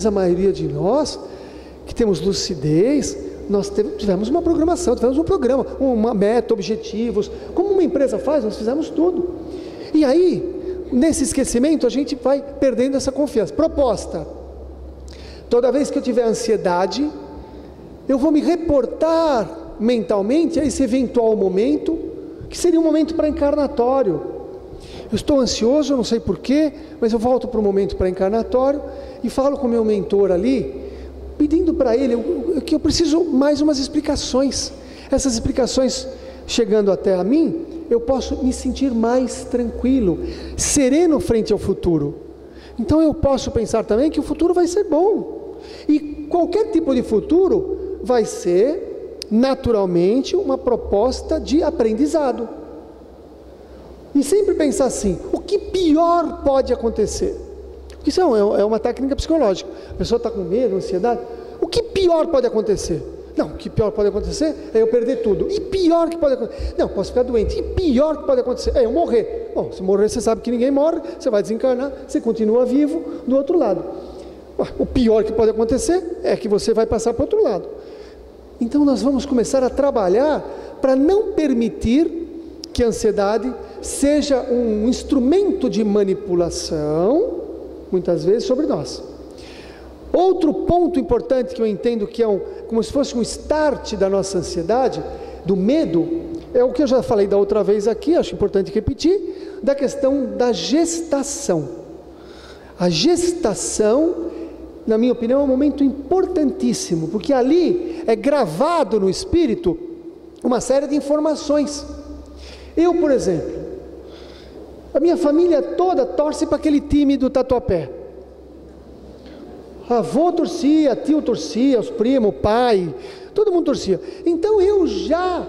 a maioria de nós, que temos lucidez, nós tivemos uma programação, tivemos um programa, uma meta, objetivos, como uma empresa faz, nós fizemos tudo. E aí, nesse esquecimento, a gente vai perdendo essa confiança. Proposta: toda vez que eu tiver ansiedade, eu vou me reportar mentalmente a esse eventual momento, que seria um momento pré-encarnatório. Eu estou ansioso, eu não sei porquê, mas eu volto para o momento pré-encarnatório e falo com o meu mentor ali, pedindo para ele que eu preciso mais umas explicações. Essas explicações chegando até a mim, eu posso me sentir mais tranquilo, sereno frente ao futuro. Então eu posso pensar também que o futuro vai ser bom, e qualquer tipo de futuro vai ser naturalmente uma proposta de aprendizado. E sempre pensar assim: o que pior pode acontecer? Isso é uma técnica psicológica. A pessoa está com medo, ansiedade. O que pior pode acontecer? Não, o que pior pode acontecer é eu perder tudo. E pior que pode acontecer? Não, posso ficar doente. E pior que pode acontecer é eu morrer. Bom, se morrer, você sabe que ninguém morre, você vai desencarnar, você continua vivo do outro lado. O pior que pode acontecer é que você vai passar para o outro lado. Então nós vamos começar a trabalhar para não permitir que a ansiedade seja um instrumento de manipulação, muitas vezes, sobre nós. Outro ponto importante que eu entendo que é como se fosse um start da nossa ansiedade, do medo, é o que eu já falei da outra vez aqui, acho importante repetir, da questão da gestação. A gestação, na minha opinião, é um momento importantíssimo, porque ali é gravado no espírito uma série de informações. Eu, por exemplo, a minha família toda torce para aquele time do Tatuapé. Avô torcia, tio torcia, os primos, pai, todo mundo torcia. Então eu já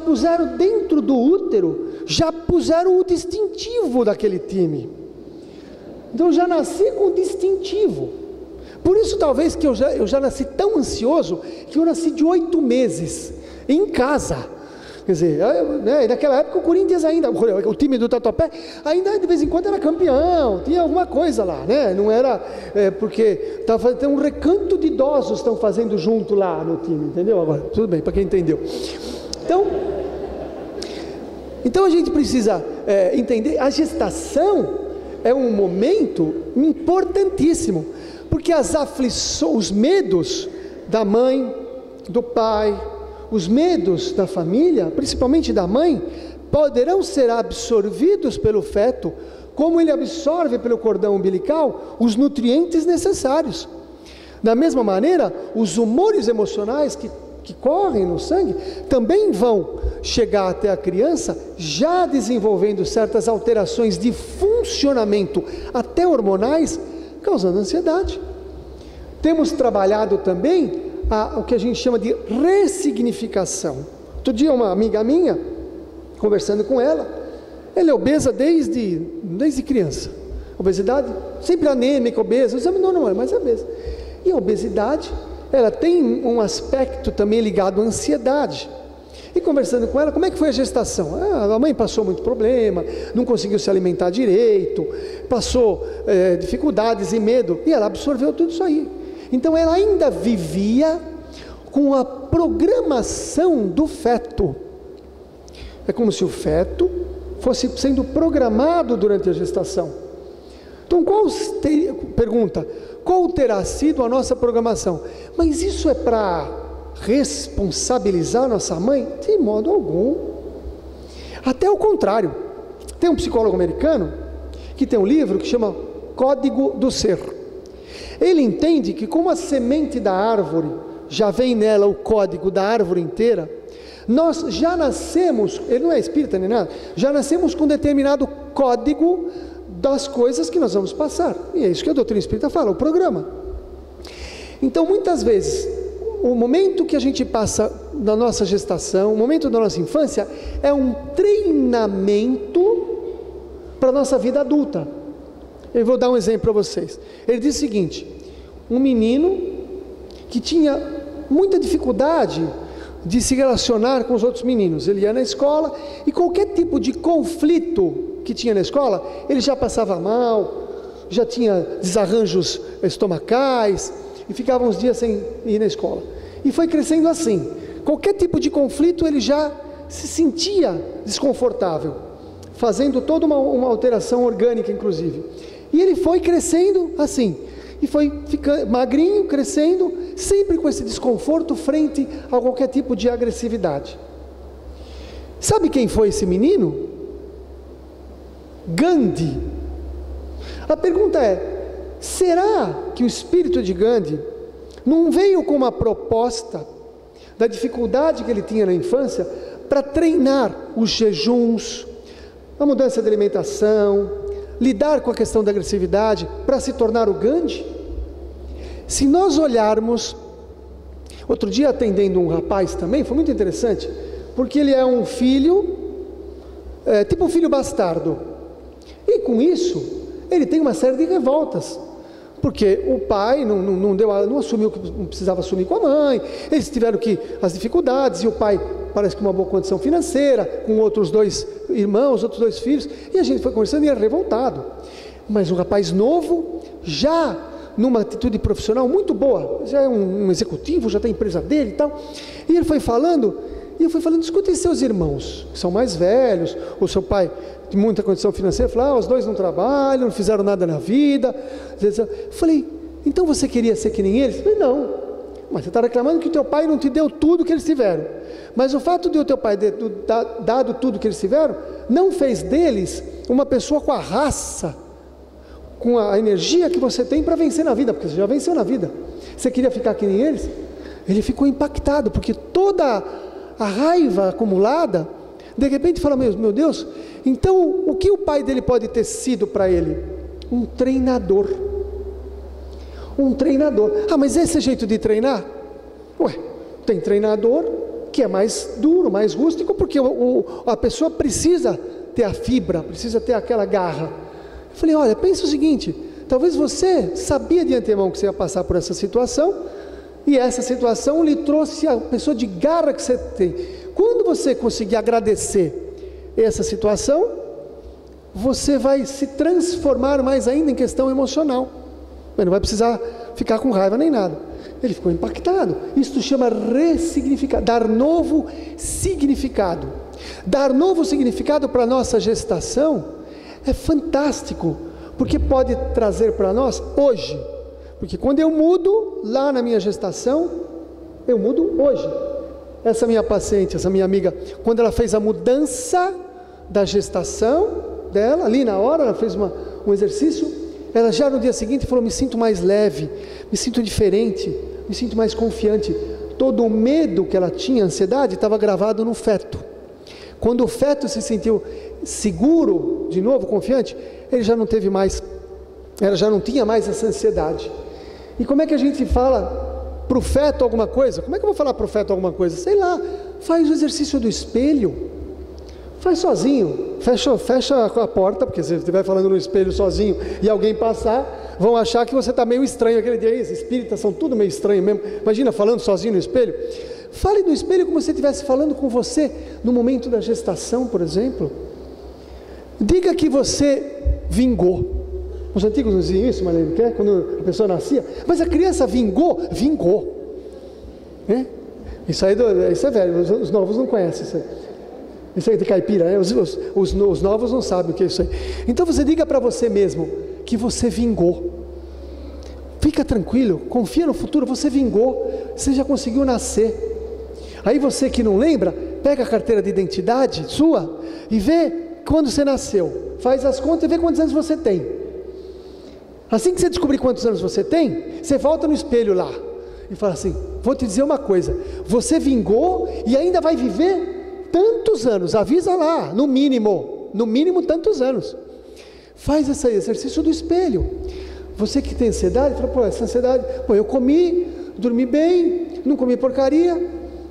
puseram dentro do útero, já puseram o distintivo daquele time. Então eu já nasci com o distintivo. Por isso talvez que eu já nasci tão ansioso, que eu nasci de 8 meses, em casa. Quer dizer, naquela época o Corinthians ainda, o time do Tatuapé, ainda de vez em quando era campeão, tinha alguma coisa lá, né? Não era, porque tem um recanto de idosos estão fazendo junto lá no time, entendeu? Agora, tudo bem, para quem entendeu. Então a gente precisa entender, a gestação é um momento importantíssimo, porque as aflições, os medos da mãe, do pai, os medos da família, principalmente da mãe, poderão ser absorvidos pelo feto, como ele absorve pelo cordão umbilical os nutrientes necessários. Da mesma maneira, os humores emocionais que correm no sangue também vão chegar até a criança, já desenvolvendo certas alterações de funcionamento, até hormonais, causando ansiedade. Temos trabalhado também o que a gente chama de ressignificação. Outro dia uma amiga minha, conversando com ela é obesa desde criança, obesidade, sempre anêmica, obesa, exame normal, mas é obesa. E a obesidade, ela tem um aspecto também ligado à ansiedade. E conversando com ela, como é que foi a gestação? A mãe passou muito problema, não conseguiu se alimentar direito, passou dificuldades e medo, e ela absorveu tudo isso aí. Então ela ainda vivia com a programação do feto. É como se o feto fosse sendo programado durante a gestação. Então pergunta, qual terá sido a nossa programação? Mas isso é para responsabilizar nossa mãe? De modo algum. Até o contrário. Tem um psicólogo americano que tem um livro que chama Código do Ser. Ele entende que como a semente da árvore, já vem nela o código da árvore inteira, nós já nascemos, ele não é espírita nem nada, já nascemos com um determinado código das coisas que nós vamos passar, e é isso que a doutrina espírita fala, o programa. Então muitas vezes, o momento que a gente passa na nossa gestação, o momento da nossa infância, é um treinamento para a nossa vida adulta. Eu vou dar um exemplo para vocês. Ele diz o seguinte: um menino que tinha muita dificuldade de se relacionar com os outros meninos, ele ia na escola e qualquer tipo de conflito que tinha na escola, ele já passava mal, já tinha desarranjos estomacais, e ficava uns dias sem ir na escola. E foi crescendo assim. Qualquer tipo de conflito ele já se sentia desconfortável, fazendo toda uma alteração orgânica inclusive. E ele foi crescendo assim, e foi ficando magrinho, crescendo, sempre com esse desconforto frente a qualquer tipo de agressividade. Sabe quem foi esse menino? Gandhi. A pergunta é: será que o espírito de Gandhi não veio com uma proposta da dificuldade que ele tinha na infância para treinar os jejuns, a mudança de alimentação, lidar com a questão da agressividade, para se tornar o Gandhi? Se nós olharmos, outro dia atendendo um rapaz também, foi muito interessante, porque ele é um filho, tipo um filho bastardo, e com isso, ele tem uma série de revoltas, porque o pai não assumiu que não precisava assumir com a mãe, eles tiveram as dificuldades, e o pai parece que uma boa condição financeira, com outros 2 irmãos, outros 2 filhos, e a gente foi conversando e era revoltado. Mas um rapaz novo, já numa atitude profissional muito boa, já é um executivo, já tem a empresa dele e tal, e ele foi falando, escutem seus irmãos, que são mais velhos, o seu pai tem muita condição financeira, falou, os 2 não trabalham, não fizeram nada na vida. Eu falei, então você queria ser que nem eles? Eu falei, não, mas você está reclamando que o teu pai não te deu tudo que eles tiveram, mas o fato de o teu pai ter dado tudo que eles tiveram, não fez deles uma pessoa com a raça, com a energia que você tem para vencer na vida, porque você já venceu na vida. Você queria ficar que nem eles? Ele ficou impactado, porque toda a raiva acumulada, de repente fala, meu Deus, então o que o pai dele pode ter sido para ele? Um treinador. Mas esse é jeito de treinar? Tem treinador que é mais duro, mais rústico, porque a pessoa precisa ter a fibra, precisa ter aquela garra. Eu falei, olha, pensa o seguinte, talvez você sabia de antemão que você ia passar por essa situação, e essa situação lhe trouxe a pessoa de garra que você tem. Quando você conseguir agradecer essa situação, você vai se transformar mais ainda em questão emocional, mas não vai precisar ficar com raiva nem nada. Ele ficou impactado. Isso chama ressignificar, dar novo significado. Dar novo significado para a nossa gestação é fantástico, porque pode trazer para nós hoje, porque quando eu mudo lá na minha gestação, eu mudo hoje. Essa minha paciente, essa minha amiga, quando ela fez a mudança da gestação dela, ali na hora, ela fez um exercício, ela já no dia seguinte falou, me sinto mais leve, me sinto diferente, me sinto mais confiante. Todo o medo que ela tinha, ansiedade, estava gravado no feto. Quando o feto se sentiu seguro, de novo, confiante, ele já não teve mais, ela já não tinha mais essa ansiedade. E como é que a gente fala para o feto alguma coisa? Como é que eu vou falar para o feto alguma coisa? Sei lá, faz o exercício do espelho, faz sozinho, fecha a porta, porque se você estiver falando no espelho sozinho e alguém passar, vão achar que você está meio estranho aquele dia. Os espíritas são tudo meio estranho mesmo. Imagina falando sozinho no espelho. Fale no espelho como se você estivesse falando com você no momento da gestação, por exemplo. Diga que você vingou. Os antigos não diziam isso, Marlene, quando a pessoa nascia, mas a criança vingou. Isso é velho, os novos não conhecem isso aí. Isso aí é de caipira, né? Os novos não sabem o que é isso aí. Então você diga para você mesmo que você vingou. Fica tranquilo, confia no futuro, você vingou, você já conseguiu nascer. Aí você que não lembra, pega a carteira de identidade sua e vê quando você nasceu, faz as contas e vê quantos anos você tem. Assim que você descobrir quantos anos você tem, você volta no espelho lá e fala assim, vou te dizer uma coisa, você vingou e ainda vai viver tantos anos, avisa lá, no mínimo tantos anos. Faz esse exercício do espelho. Você que tem ansiedade, fala, essa ansiedade, eu comi, dormi bem, não comi porcaria,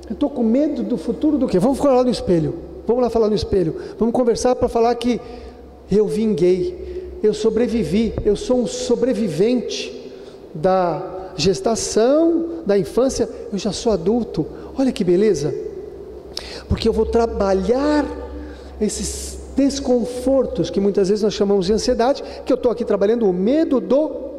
eu estou com medo do futuro do quê? Vamos falar lá no espelho, vamos lá falar no espelho, vamos conversar para falar que eu vinguei, eu sobrevivi, eu sou um sobrevivente da gestação, da infância, eu já sou adulto, olha que beleza, porque eu vou trabalhar esses desconfortos que muitas vezes nós chamamos de ansiedade, que eu estou aqui trabalhando o medo do